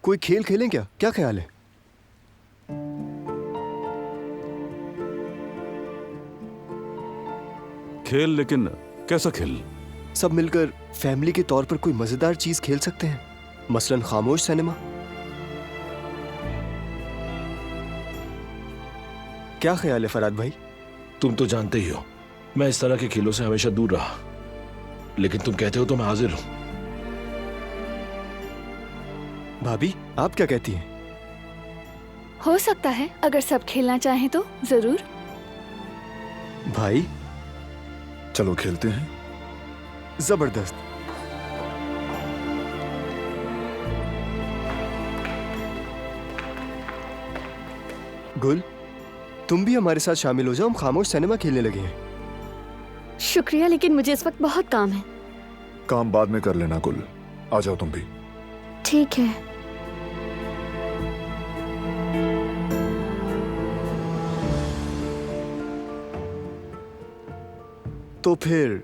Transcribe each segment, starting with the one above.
कोई खेल खेलें क्या? क्या ख्याल है? खेल, लेकिन कैसा खेल? सब मिलकर फैमिली के तौर पर कोई मजेदार चीज खेल सकते हैं, मसलन खामोश सिनेमा। क्या ख्याल है फराद भाई? तुम तो जानते ही हो मैं इस तरह के खेलों से हमेशा दूर रहा, लेकिन तुम कहते हो तो मैं हाजिर हूं। भाभी, आप क्या कहती हैं? हो सकता है, अगर सब खेलना चाहें तो जरूर। भाई, चलो खेलते हैं। जबरदस्त। गुल, तुम भी हमारे साथ शामिल हो जाओ, हम खामोश सिनेमा खेलने लगे हैं। शुक्रिया, लेकिन मुझे इस वक्त बहुत काम है। काम बाद में कर लेना गुल, आ जाओ तुम भी। ठीक है। तो फिर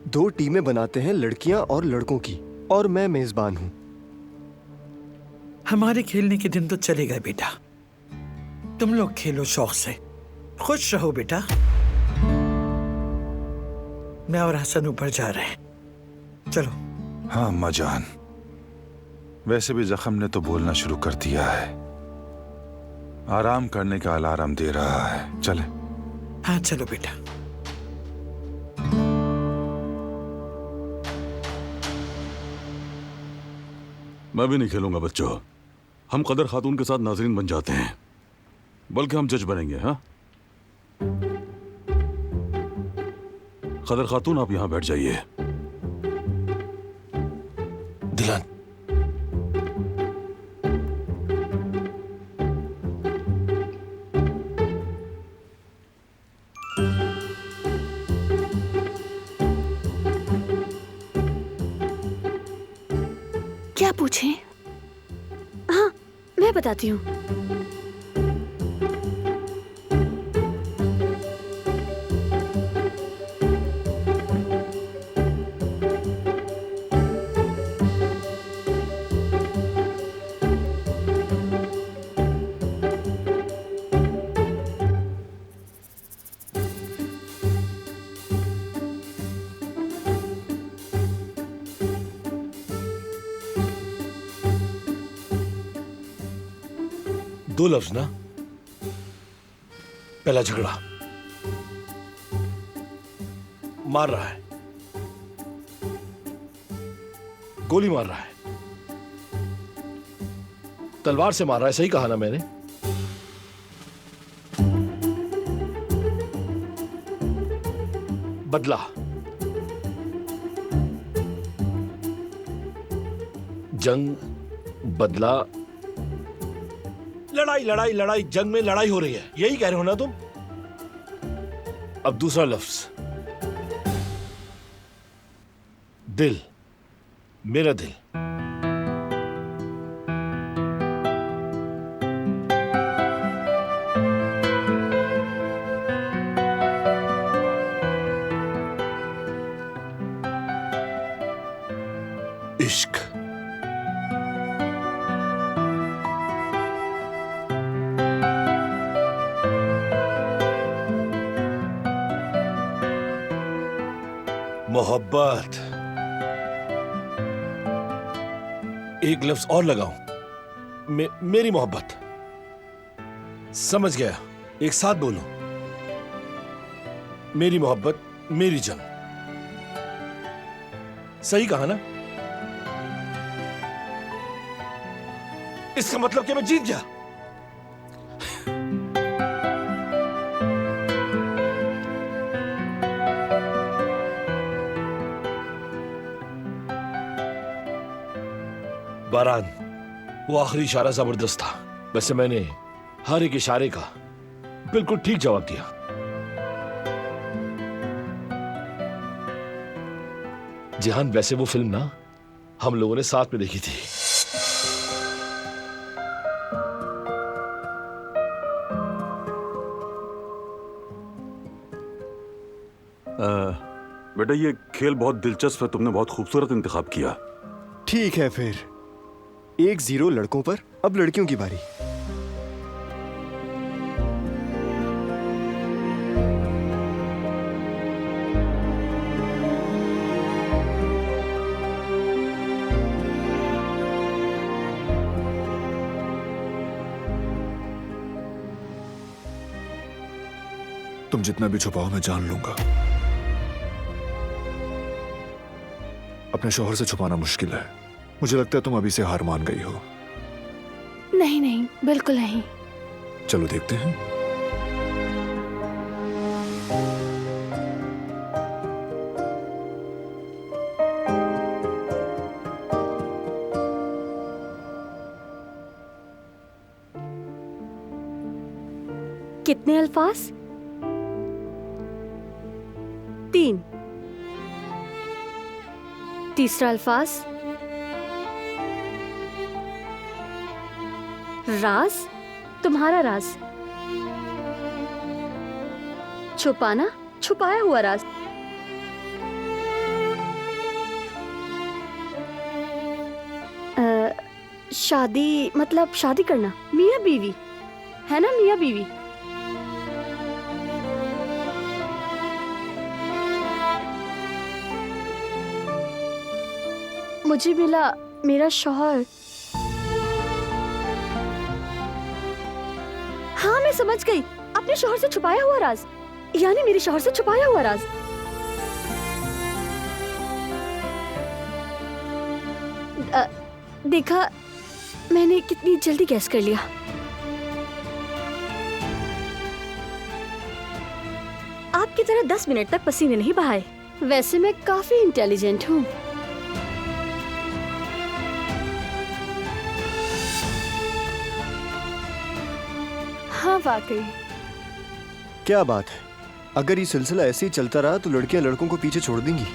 2 टीमें बनाते हैं, लड़कियां और लड़कों की, और मैं मेजबान हूं। हमारे खेलने के दिन तो चले गए बेटा, तुम लोग खेलो शौक से, खुश रहो बेटा। मैं और हसन ऊपर जा रहे हैं, चलो। हाँ अम्मा जान, वैसे भी जख्म ने तो बोलना शुरू कर दिया है, आराम करने का अलार्म दे रहा है। चले। हाँ चलो बेटा। मैं भी नहीं खेलूंगा बच्चों, हम कदर खातून के साथ नाज़रीन बन जाते हैं, बल्कि हम जज बनेंगे। हाँ कदर खातून, आप यहां बैठ जाइए। दिलान, क्या पूछें? हाँ, मैं बताती हूँ। दो लफ्ज ना, पहला झगड़ा, मार रहा है, गोली मार रहा है, तलवार से मार रहा है, सही कहा ना मैंने? बदला, जंग, बदला, लड़ाई लड़ाई लड़ाई, जंग में लड़ाई हो रही है, यही कह रहे हो ना तुम? अब दूसरा लफ्ज, दिल, मेरा दिल। इश्क। मोहब्बत। एक लफ्ज और लगाऊं, मेरी मोहब्बत। समझ गया, एक साथ बोलो, मेरी मोहब्बत, मेरी जंग। सही कहा ना? इसका मतलब कि मैं जीत गया। बारान, वो आखिरी इशारा जबरदस्त था। वैसे मैंने हर एक इशारे का बिल्कुल ठीक जवाब दिया। जिहान, वैसे वो फिल्म ना हम लोगों ने साथ में देखी थी। बेटा ये खेल बहुत दिलचस्प है, तुमने बहुत खूबसूरत इंतखाब किया। ठीक है फिर, 1-0 लड़कों पर। अब लड़कियों की बारी। तुम जितना भी छुपाओ मैं जान लूंगा। अपने शौहर से छुपाना मुश्किल है। मुझे लगता है तुम अभी से हार मान गई हो। नहीं नहीं, बिल्कुल नहीं। चलो देखते हैं। कितने अल्फाज? 3। तीसरा अल्फाज राज, तुम्हारा राज। छुपाना, छुपाया हुआ राज। शादी मतलब शादी करना, मियाँ बीवी, है ना? मियाँ बीवी। मुझे मिला मेरा शौहर। हाँ, मैं समझ गई। अपने शौहर से छुपाया हुआ राज, यानी मेरे शौहर से छुपाया हुआ राज। देखा, मैंने कितनी जल्दी गैस कर लिया। आपकी तरह 10 मिनट तक पसीने नहीं बहाए। वैसे मैं काफी इंटेलिजेंट हूँ। हाँ वाकई। क्या बात है, अगर ये सिलसिला ऐसे ही चलता रहा तो लड़कियां लड़कों को पीछे छोड़ देंगी।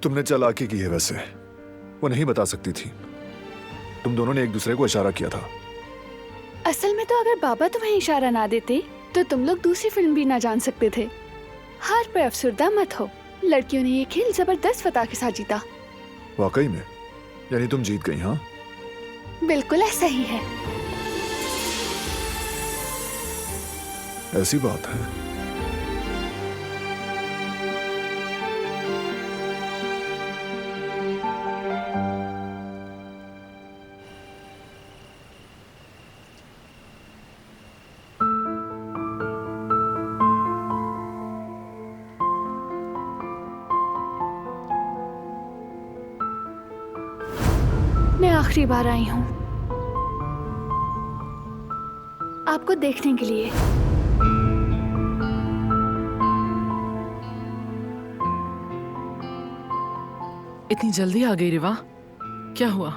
तुमने चालाकी की है वैसे, वो नहीं बता सकती थी। तुम दोनों ने एक दूसरे को इशारा किया था। असल में तो अगर बाबा तुम्हें इशारा ना देते तो तुम लोग दूसरी फिल्म भी ना जान सकते थे। हार पे अफसरदा मत हो, लड़कियों ने ये खेल जबरदस्त फतह के साथ जीता। वाकई में? यानी तुम जीत गई? हाँ, बिल्कुल ऐसा ही है। ऐसी बात है। मैं आखिरी बार आई हूँ आपको देखने के लिए। इतनी जल्दी आ गई रिवा, क्या हुआ?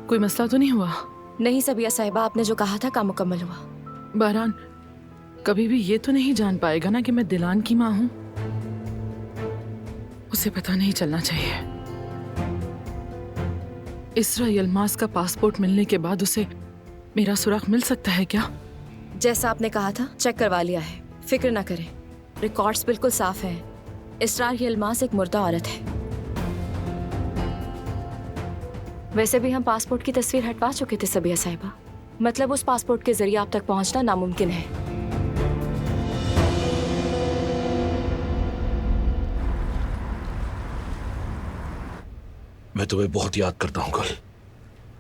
कोई मसला तो नहीं हुआ? नहीं सबिया साहिबा, आपने जो कहा था काम मुकम्मल हुआ। बहरान कभी भी ये तो नहीं जान पाएगा ना कि मैं दिलान की माँ हूँ। उसे पता नहीं चलना चाहिए। इसरा यलमास का पासपोर्ट मिलने के बाद उसे मेरा सुराग मिल सकता है क्या? जैसा आपने कहा था चेक करवा लिया है, फिक्र ना करें, रिकॉर्ड्स बिल्कुल साफ हैं। इसरार यलमास एक मुर्दा औरत है। वैसे भी हम पासपोर्ट की तस्वीर हटवा चुके थे सबिया साहिबा, मतलब उस पासपोर्ट के जरिए आप तक पहुंचना नामुमकिन है। मैं तुम्हें बहुत याद करता हूँ कल,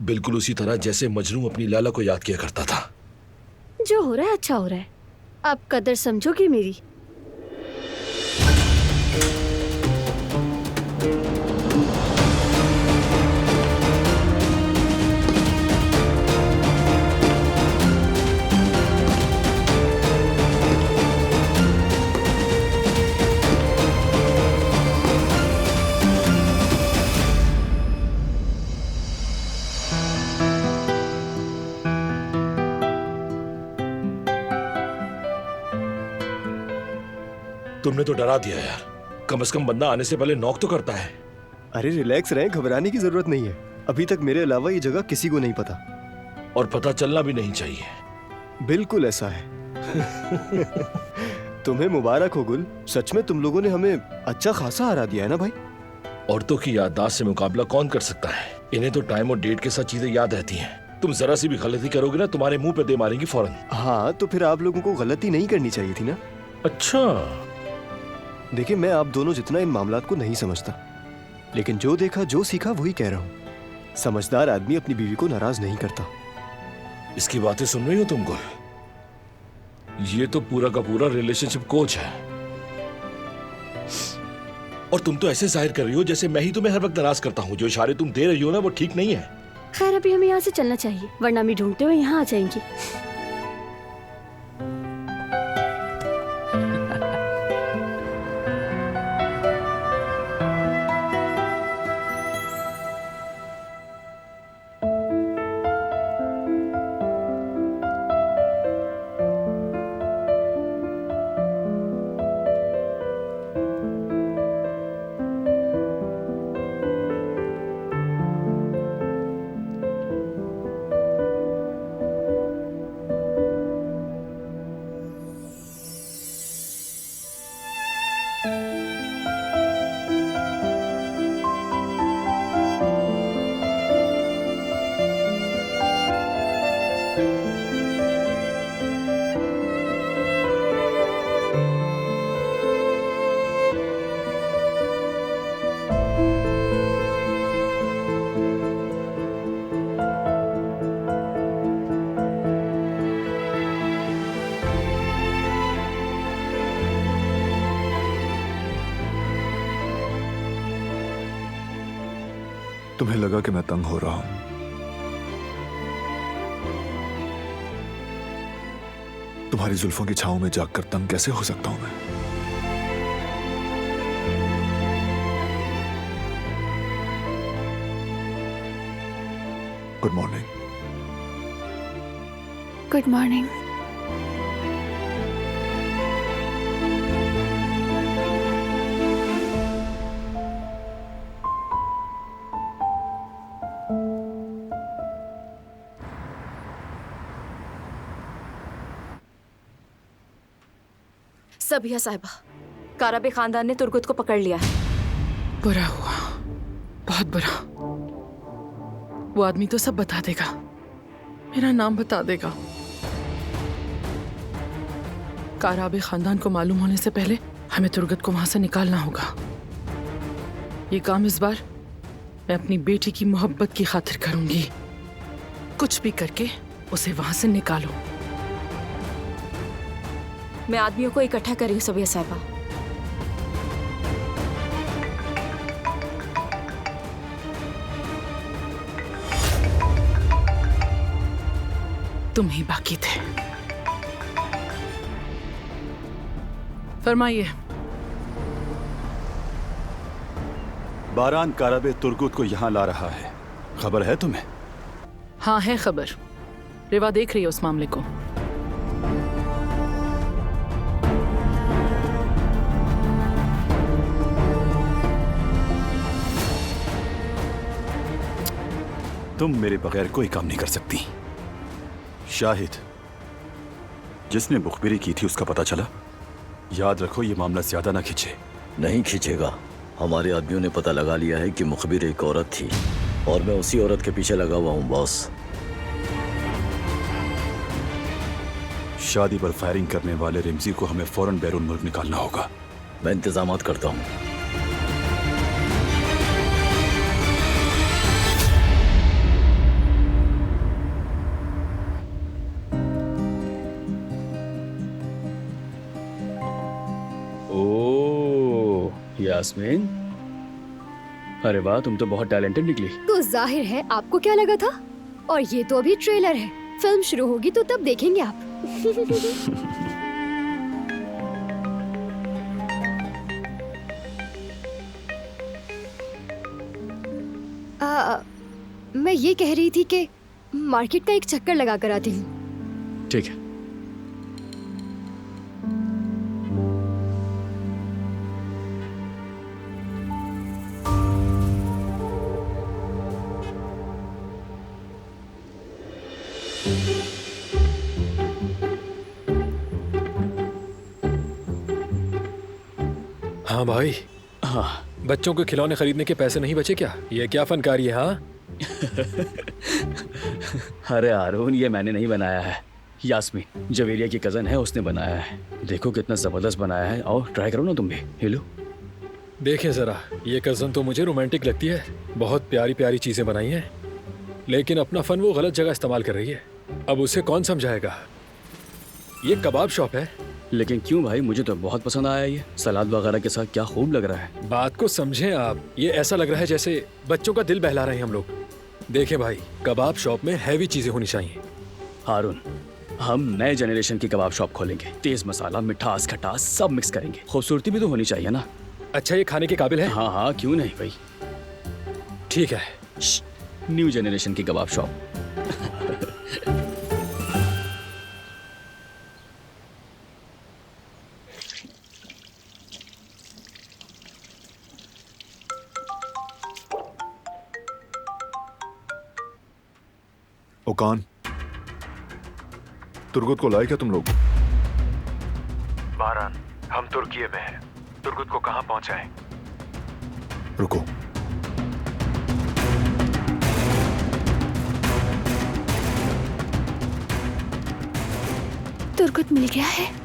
बिल्कुल उसी तरह जैसे मजनू अपनी लैला को याद किया करता था। जो हो रहा है अच्छा हो रहा है, आप कदर समझोगे मेरी? तुमने तो डरा दिया यार, कम से कम बंदा आने से पहले नॉक तो करता है। अरे रिलैक्स रहें, घबराने की जरूरत नहीं है। अभी तक मेरे अलावा ये जगह किसी को नहीं पता, और पता चलना भी नहीं चाहिए। बिल्कुल ऐसा है। तुम्हें मुबारक हो गुल, सच में तुम लोगों ने हमें अच्छा खासा हरा दिया है ना भाई। औरतों की याददाश्त से मुकाबला कौन कर सकता है? इन्हें तो टाइम और डेट के साथ चीजें याद रहती हैं। तुम जरा सी भी गलती करोगे ना, तुम्हारे मुंह पे दे मारेंगी फौरन। हाँ, तो फिर आप लोगों को गलती नहीं करनी चाहिए थी ना। अच्छा, देखिए मैं आप दोनों जितना इन मामलात को नहीं समझता, लेकिन जो देखा जो सीखा वही कह रहा हूँ। समझदार आदमी अपनी बीवी को नाराज नहीं करता। इसकी बातें सुन रही हो तुम गुल? ये तो पूरा का पूरा रिलेशनशिप कोच है, और तुम तो ऐसे जाहिर कर रही हो जैसे मैं ही तुम्हें हर वक्त नाराज करता हूँ। जो इशारे तुम दे रही हो ना वो ठीक नहीं है। खैर अभी हमें यहाँ से चलना चाहिए, वरना मैं ढूंढते हुए यहाँ आ जाएंगी। तुम्हें लगा कि मैं तंग हो रहा हूं। तुम्हारी जुल्फों की छांव में जागकर तंग कैसे हो सकता हूं मैं? Good morning. Good morning. Sabiya साहिबा, काराबे खानदान ने तुर्गुत को पकड़ लिया है। बुरा हुआ, बहुत बुरा। वो आदमी तो सब बता देगा, मेरा नाम बता देगा। काराबे खानदान को मालूम होने से पहले हमें तुर्गत को वहां से निकालना होगा। ये काम इस बार मैं अपनी बेटी की मोहब्बत की खातिर करूंगी। कुछ भी करके उसे वहां से निकालो। मैं आदमियों को इकट्ठा कर रही हूँ सबिया साहिबा। तुम ही बाकी थे। फरमाइए। बारान काराबे तुर्गुत को यहाँ ला रहा है, खबर है तुम्हें? हाँ है खबर। रिवा देख रही है उस मामले को। तुम मेरे बगैर कोई काम नहीं कर सकती। शाहिद, जिसने मुखबिरी की थी उसका पता चला? याद रखो ये मामला ज्यादा ना खींचे। नहीं खींचेगा। हमारे आदमियों ने पता लगा लिया है कि मुखबिर एक औरत थी और मैं उसी औरत के पीछे लगा हुआ हूँ बॉस। शादी पर फायरिंग करने वाले रिमजी को हमें फौरन बैरून मुल्क निकालना होगा। मैं इंतजामात करता हूँ। यास्मीन, अरे वाह, तुम तो बहुत टैलेंटेड निकली। तो जाहिर है आपको क्या लगा था? और ये तो अभी ट्रेलर है, फिल्म शुरू होगी तो तब देखेंगे आप। मैं ये कह रही थी कि मार्केट का एक चक्कर लगा कर आती हूँ। ठीक है। हाँ भाई। हाँ, बच्चों को खिलौने खरीदने के पैसे नहीं बचे क्या? ये क्या फनकारी है? हाँ अरे आरोन, ये मैंने नहीं बनाया है। यास्मीन जवेरिया की कजन है, उसने बनाया है। देखो कितना जबरदस्त बनाया है। आओ ट्राई करो ना तुम भी। हेलो देखें जरा, ये कजन तो मुझे रोमांटिक लगती है। बहुत प्यारी प्यारी चीजें बनाई हैं, लेकिन अपना फन वो गलत जगह इस्तेमाल कर रही है। अब उसे कौन समझाएगा? ये कबाब शॉप है। लेकिन क्यों भाई, मुझे तो बहुत पसंद आया। ये सलाद वगैरह के साथ क्या खूब लग रहा है। बात को समझें आप। ये ऐसा लग रहा है जैसे बच्चों का दिल बहला रहे हैं हम लोग। देखें भाई, कबाब शॉप में हैवी चीजें होनी चाहिए। हारून, हम नए जनरेशन की कबाब शॉप खोलेंगे। तेज मसाला, मिठास, खटास सब मिक्स करेंगे। खूबसूरती भी तो होनी चाहिए ना। अच्छा, ये खाने के काबिल है? हाँ हाँ, क्यों नहीं भाई। ठीक है। न्यू जनरेशन की कबाब शॉप। ओकान, तुर्गुत को लाए क्या तुम लोग? बारान, हम तुर्की में हैं। तुर्गुत को कहां पहुंचाएं? रुको। तुर्गुत मिल गया है।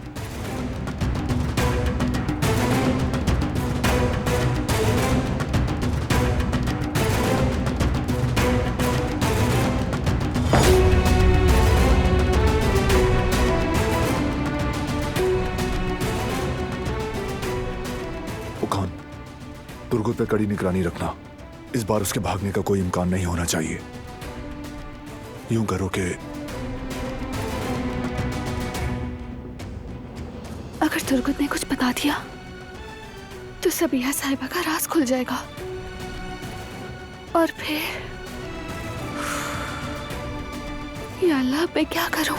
ओकान, तुर्गुत पे कड़ी निगरानी रखना। इस बार उसके भागने का कोई इम्कान नहीं होना चाहिए। यूं करो कि अगर तुर्गुत ने कुछ बता दिया तो सबिया साहिबा का राज खुल जाएगा और फिर या अल्लाह, मैं क्या करूं?